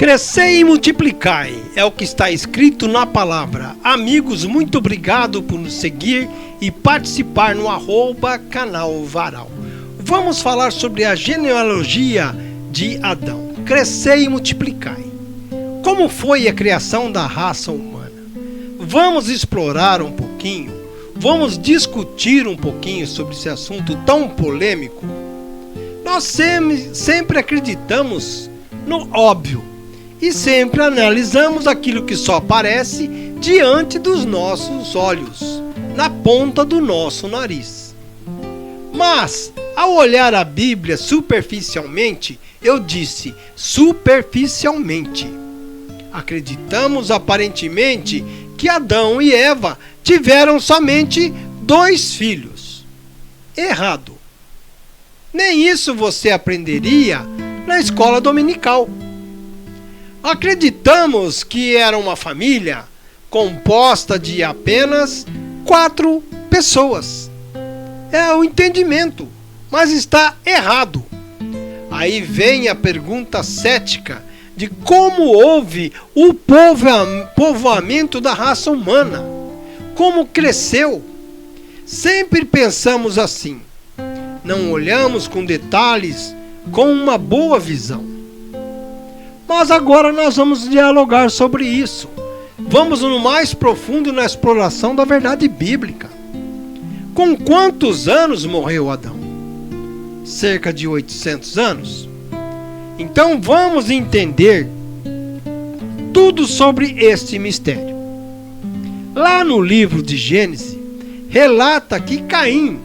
Crescei e multiplicai, é o que está escrito na palavra. Amigos, muito obrigado por nos seguir e participar no @canal Varal. Vamos falar sobre a genealogia de Adão. Crescei e multiplicai. Como foi a criação da raça humana? Vamos explorar um pouquinho, vamos discutir um pouquinho sobre esse assunto tão polêmico. Nós sempre acreditamos no óbvio e sempre analisamos aquilo que só aparece diante dos nossos olhos, na ponta do nosso nariz. Mas, ao olhar a Bíblia superficialmente, eu disse superficialmente, acreditamos aparentemente que Adão e Eva tiveram somente 2 filhos. Errado. Nem isso você aprenderia na escola dominical. Acreditamos que era uma família composta de apenas 4 pessoas. É o entendimento, mas está errado. Aí vem a pergunta cética de como houve o povoamento da raça humana, como cresceu. Sempre pensamos assim, não olhamos com detalhes, com uma boa visão. Mas agora nós vamos dialogar sobre isso. Vamos no mais profundo na exploração da verdade bíblica. Com quantos anos morreu Adão? Cerca de 800 anos? Então vamos entender tudo sobre este mistério. Lá no livro de Gênesis, relata que Caim,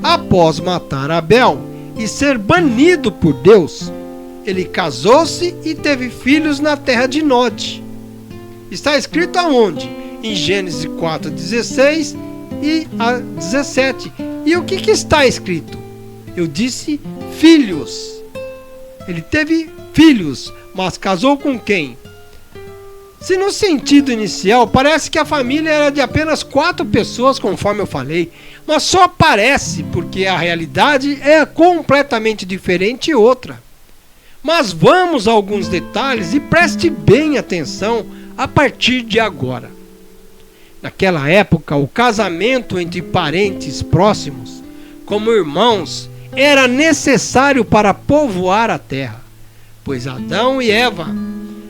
após matar Abel e ser banido por Deus, ele casou-se e teve filhos na terra de Nod. Está escrito aonde? Em Gênesis 4:16 e 17. E o que está escrito? Eu disse filhos. Ele teve filhos, mas casou com quem? Se no sentido inicial parece que a família era de apenas 4 pessoas, conforme eu falei, mas só parece porque a realidade é completamente diferente e outra. Mas vamos a alguns detalhes e preste bem atenção a partir de agora. Naquela época, o casamento entre parentes próximos, como irmãos, era necessário para povoar a terra, pois Adão e Eva,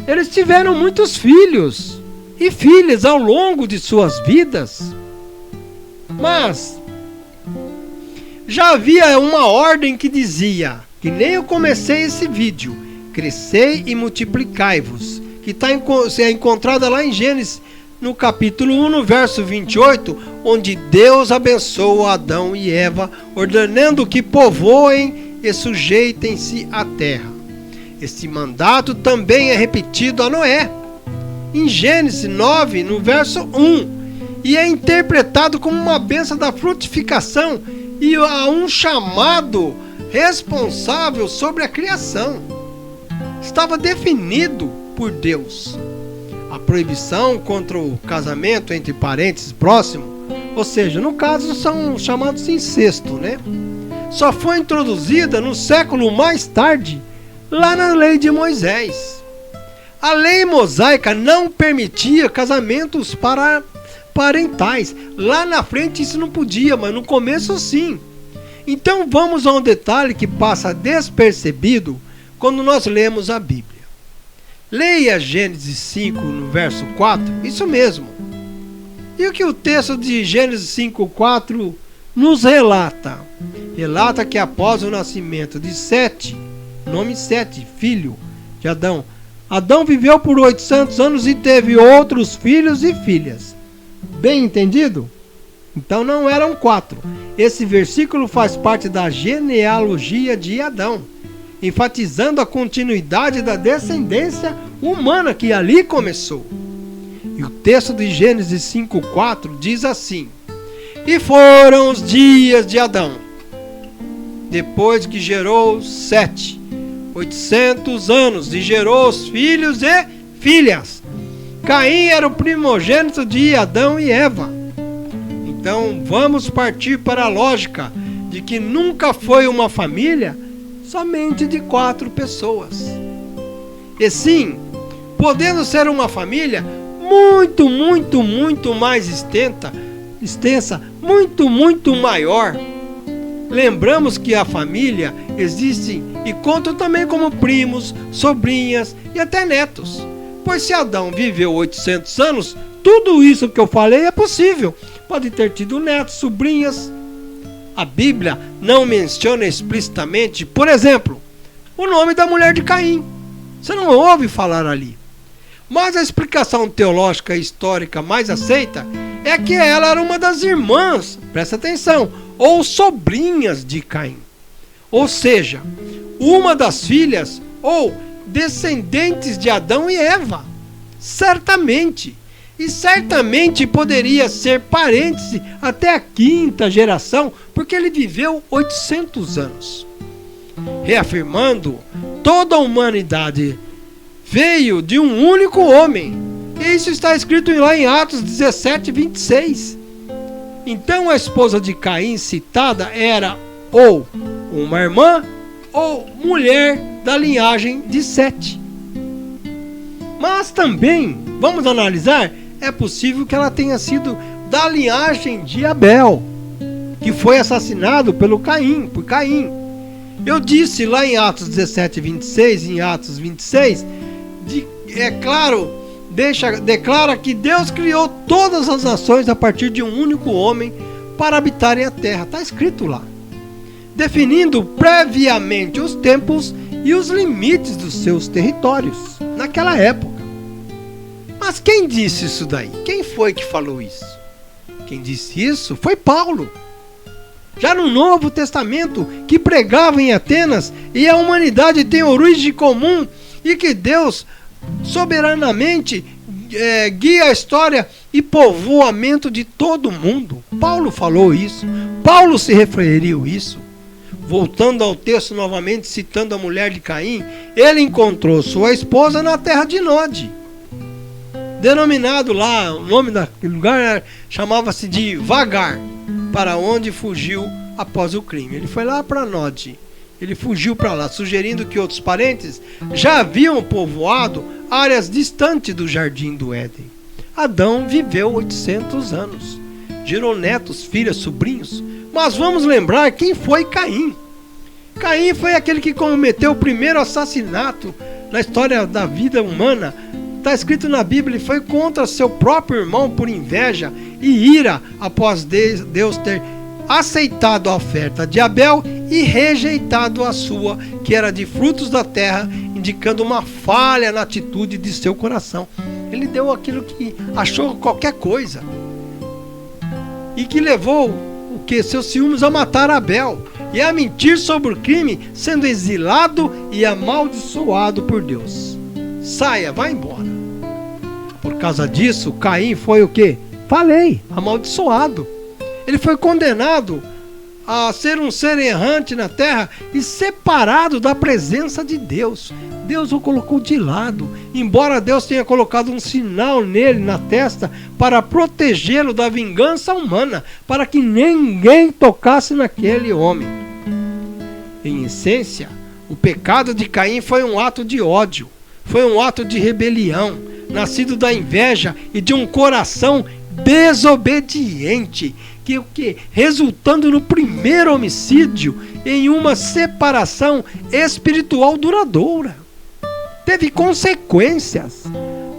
eles tiveram muitos filhos e filhas ao longo de suas vidas. Mas já havia uma ordem que dizia, que nem eu comecei esse vídeo, crescei e multiplicai-vos, que está encontrada lá em Gênesis, no capítulo 1, no verso 28, onde Deus abençoa Adão e Eva, ordenando que povoem e sujeitem-se à terra. Este mandato também é repetido a Noé, em Gênesis 9, no verso 1, e é interpretado como uma bênção da frutificação e a um chamado responsável sobre a criação. Estava definido por Deus. A proibição contra o casamento entre parentes próximos, ou seja, no caso são chamados de incesto, né? Só foi introduzida no século mais tarde, lá na lei de Moisés. A lei mosaica não permitia casamentos parentais. Lá na frente isso não podia, mas no começo sim. Então vamos a um detalhe que passa despercebido quando nós lemos a Bíblia. Leia Gênesis 5, no verso 4, isso mesmo. E o que o texto de Gênesis 5:4 nos relata? Relata que após o nascimento de Sete, nome Sete, filho de Adão, Adão viveu por 800 anos e teve outros filhos e filhas. Bem entendido? Então não eram 4. Esse versículo faz parte da genealogia de Adão, enfatizando a continuidade da descendência humana que ali começou. E o texto de Gênesis 5:4 diz assim: E foram os dias de Adão, depois que gerou Sete, 800 anos, e gerou os filhos e filhas. Caim era o primogênito de Adão e Eva. Então vamos partir para a lógica de que nunca foi uma família somente de 4 pessoas. E sim, podendo ser uma família muito, muito, muito mais extensa, muito, muito maior. Lembramos que a família existe e conta também como primos, sobrinhas e até netos. Pois se Adão viveu 800 anos, tudo isso que eu falei é possível. Pode ter tido netos, sobrinhas. A Bíblia não menciona explicitamente, por exemplo, o nome da mulher de Caim. Você não ouve falar ali. Mas a explicação teológica e histórica mais aceita é que ela era uma das irmãs, presta atenção, ou sobrinhas de Caim. Ou seja, uma das filhas ou descendentes de Adão e Eva. Certamente. E certamente poderia ser parente até a 5ª geração, porque ele viveu 800 anos. Reafirmando, toda a humanidade veio de um único homem. E isso está escrito lá em Atos 17, 26. Então a esposa de Caim citada era ou uma irmã ou mulher da linhagem de Sete. Mas também, vamos analisar, é possível que ela tenha sido da linhagem de Abel, que foi assassinado por Caim. Eu disse lá em Atos 17, 26, em Atos 26, declara que Deus criou todas as nações a partir de um único homem para habitarem a terra. Está escrito lá. Definindo previamente os tempos e os limites dos seus territórios naquela época. Mas quem disse isso daí? Quem foi que falou isso? Quem disse isso foi Paulo. Já no Novo Testamento, que pregava em Atenas, e a humanidade tem origem comum, e que Deus soberanamente guia a história e povoamento de todo mundo. Paulo falou isso. Paulo se referiu isso. Voltando ao texto novamente, citando a mulher de Caim, ele encontrou sua esposa na terra de Nod. Denominado lá, o nome daquele lugar chamava-se de Vagar, para onde fugiu após o crime. Ele foi lá para Nod. Ele fugiu para lá, sugerindo que outros parentes já haviam povoado áreas distantes do jardim do Éden. Adão viveu 800 anos. Gerou netos, filhas, sobrinhos. Mas vamos lembrar quem foi Caim. Caim foi aquele que cometeu o primeiro assassinato na história da vida humana. Está escrito na Bíblia, ele foi contra seu próprio irmão por inveja e ira após Deus ter aceitado a oferta de Abel e rejeitado a sua, que era de frutos da terra, indicando uma falha na atitude de seu coração. Ele deu aquilo que achou qualquer coisa e que levou seus ciúmes a matar Abel e a mentir sobre o crime, sendo exilado e amaldiçoado por Deus. Saia, vá embora. Por causa disso, Caim foi o quê? Falei, amaldiçoado. Ele foi condenado a ser um ser errante na terra e separado da presença de Deus. Deus o colocou de lado, embora Deus tenha colocado um sinal nele na testa para protegê-lo da vingança humana, para que ninguém tocasse naquele homem. Em essência, o pecado de Caim foi um ato de ódio, foi um ato de rebelião, nascido da inveja e de um coração desobediente, resultando no primeiro homicídio em uma separação espiritual duradoura. Teve consequências.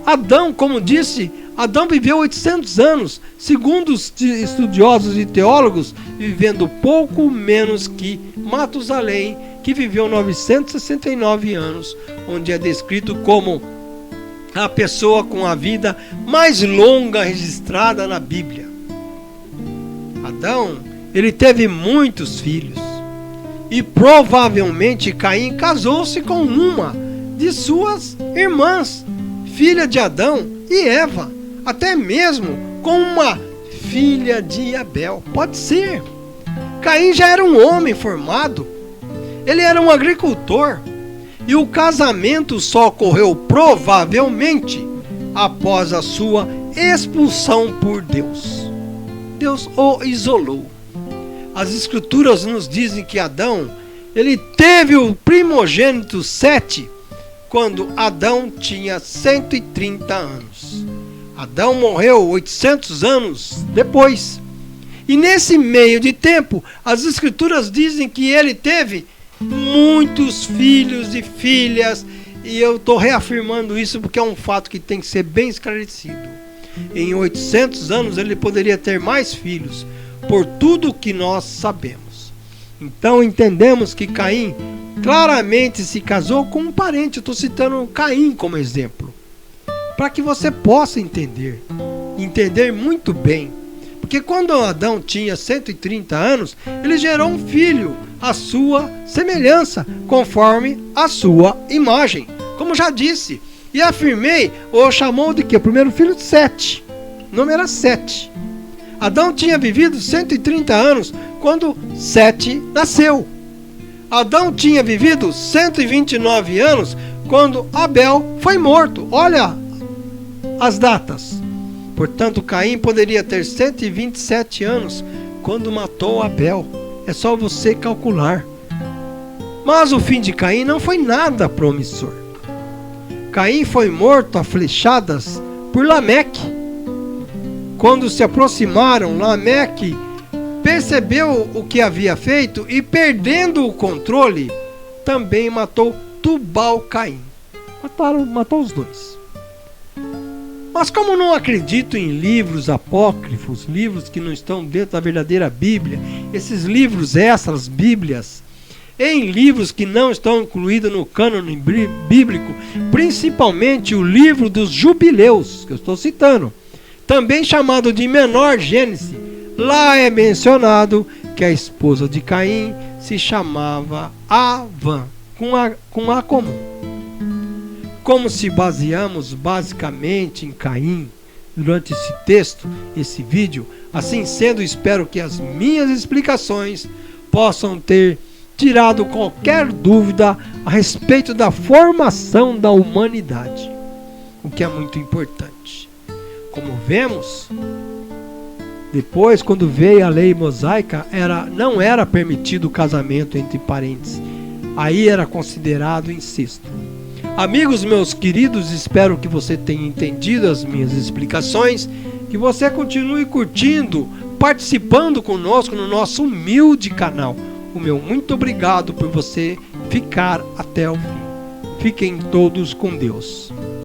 Adão, como disse, Adão viveu 800 anos, segundo os estudiosos e teólogos, vivendo pouco menos que Matusalém, que viveu 969 anos, onde é descrito como a pessoa com a vida mais longa registrada na Bíblia. Adão, ele teve muitos filhos. E provavelmente Caim casou-se com uma de suas irmãs, filha de Adão e Eva, até mesmo com uma filha de Abel. Pode ser. Caim já era um homem formado. Ele era um agricultor. E o casamento só ocorreu provavelmente após a sua expulsão por Deus. Deus o isolou. As escrituras nos dizem que Adão, ele teve o primogênito Sete quando Adão tinha 130 anos. Adão morreu 800 anos depois. E nesse meio de tempo, as escrituras dizem que ele teve muitos filhos e filhas. E eu estou reafirmando isso porque é um fato que tem que ser bem esclarecido. Em 800 anos ele poderia ter mais filhos, por tudo que nós sabemos. Então entendemos que Caim claramente se casou com um parente. Eu estou citando Caim como exemplo, para que você possa entender muito bem. Porque quando Adão tinha 130 anos, ele gerou um filho à sua semelhança, conforme a sua imagem. Como já disse, e afirmei, ou chamou de quê? O primeiro filho de Sete. O nome era Sete. Adão tinha vivido 130 anos quando Sete nasceu. Adão tinha vivido 129 anos quando Abel foi morto. Olha as datas. Portanto, Caim poderia ter 127 anos quando matou Abel. É só você calcular. Mas o fim de Caim não foi nada promissor. Caim foi morto a flechadas por Lameque. Quando se aproximaram, Lameque percebeu o que havia feito e, perdendo o controle, também matou Tubal-Caim. Matou os dois. Mas como não acredito em livros apócrifos, livros que não estão dentro da verdadeira Bíblia, esses livros extras, Bíblias, em livros que não estão incluídos no cânone bíblico, principalmente o livro dos Jubileus, que eu estou citando, também chamado de Menor Gênesis, lá é mencionado que a esposa de Caim se chamava Avã, com A comum. Como se baseamos basicamente em Caim durante esse texto, esse vídeo, assim sendo, espero que as minhas explicações possam ter tirado qualquer dúvida a respeito da formação da humanidade, o que é muito importante. Como vemos, depois, quando veio a lei mosaica, não era permitido o casamento entre parentes. Aí era considerado incesto. Amigos meus queridos, espero que você tenha entendido as minhas explicações, que você continue curtindo, participando conosco no nosso humilde canal. O meu muito obrigado por você ficar até o fim. Fiquem todos com Deus.